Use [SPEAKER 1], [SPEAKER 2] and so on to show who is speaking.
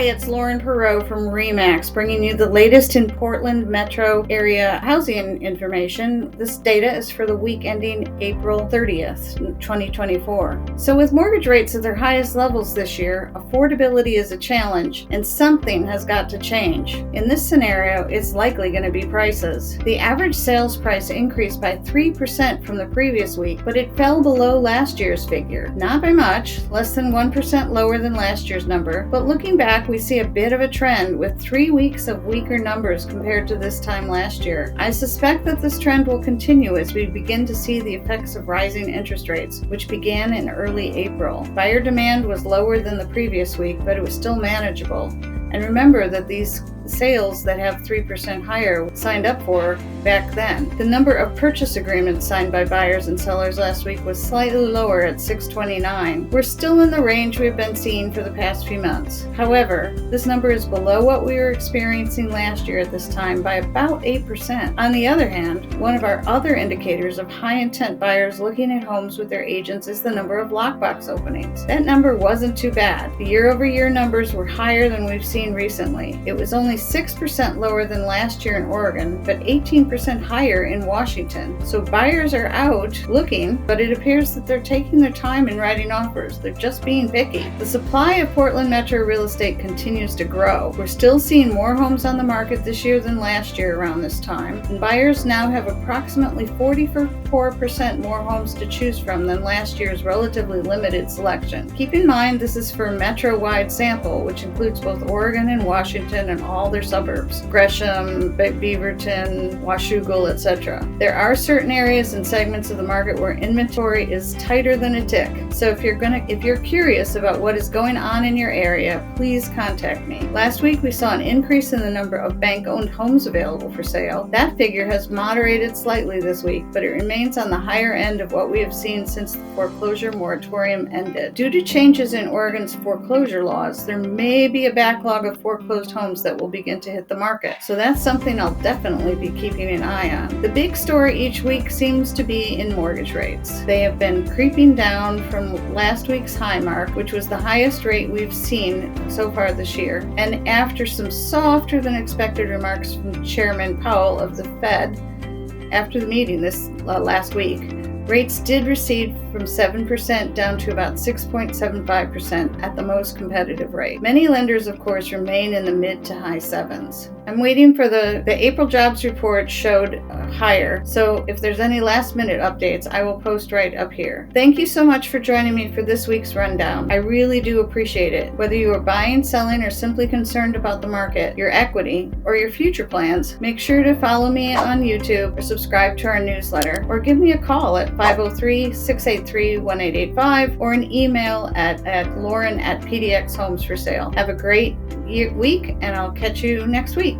[SPEAKER 1] it's Lauren Perreault from RE/MAX, bringing you the latest in Portland metro area housing information. This data is for the week ending April 30th, 2024. So with mortgage rates at their highest levels this year, affordability is a challenge, and something has got to change. In this scenario, it's likely going to be prices. The average sales price increased by 3% from the previous week, but it fell below last year's figure. Not by much, less than 1% lower than last year's number, but looking back, we see a bit of a trend with 3 weeks of weaker numbers compared to this time last year. I suspect that this trend will continue as we begin to see the effects of rising interest rates, which began in early April. Buyer demand was lower than the previous week, but it was still manageable. And remember that these sales that have 3% higher signed up for back then. The number of purchase agreements signed by buyers and sellers last week was slightly lower at 629. We're still in the range we've been seeing for the past few months. However, this number is below what we were experiencing last year at this time by about 8%. On the other hand, one of our other indicators of high intent buyers looking at homes with their agents is the number of lockbox openings. That number wasn't too bad. The year-over-year numbers were higher than we've seen recently. It was only 6% lower than last year in Oregon, but 18% higher in Washington. So buyers are out looking, but it appears that they're taking their time in writing offers. They're just being picky. The supply of Portland metro real estate continues to grow. We're still seeing more homes on the market this year than last year around this time, and buyers now have approximately 44% more homes to choose from than last year's relatively limited selection. Keep in mind this is for a metro-wide sample, which includes both Oregon and Washington and all their suburbs, Gresham, Beaverton, Washougal, etc. There are certain areas and segments of the market where inventory is tighter than a tick. So if you're curious about what is going on in your area, please contact me. Last week we saw an increase in the number of bank-owned homes available for sale. That figure has moderated slightly this week, but it remains on the higher end of what we have seen since the foreclosure moratorium ended. Due to changes in Oregon's foreclosure laws, there may be a backlog of foreclosed homes that will begin to hit the market. So that's something I'll definitely be keeping an eye on. The big story each week seems to be in mortgage rates. They have been creeping down from last week's high mark, which was the highest rate we've seen so far this year. And after some softer than expected remarks from Chairman Powell of the Fed after the meeting this last week, rates did recede from 7% down to about 6.75% at the most competitive rate. Many lenders, of course, remain in the mid to high sevens. I'm waiting for the April jobs report showed higher, so if there's any last minute updates, I will post right up here. Thank you so much for joining me for this week's rundown. I really do appreciate it. Whether you are buying, selling, or simply concerned about the market, your equity, or your future plans, make sure to follow me on YouTube or subscribe to our newsletter, or give me a call at 503-683-1885 or an email at lauren@pdxhomesforsale. Have a great week, and I'll catch you next week.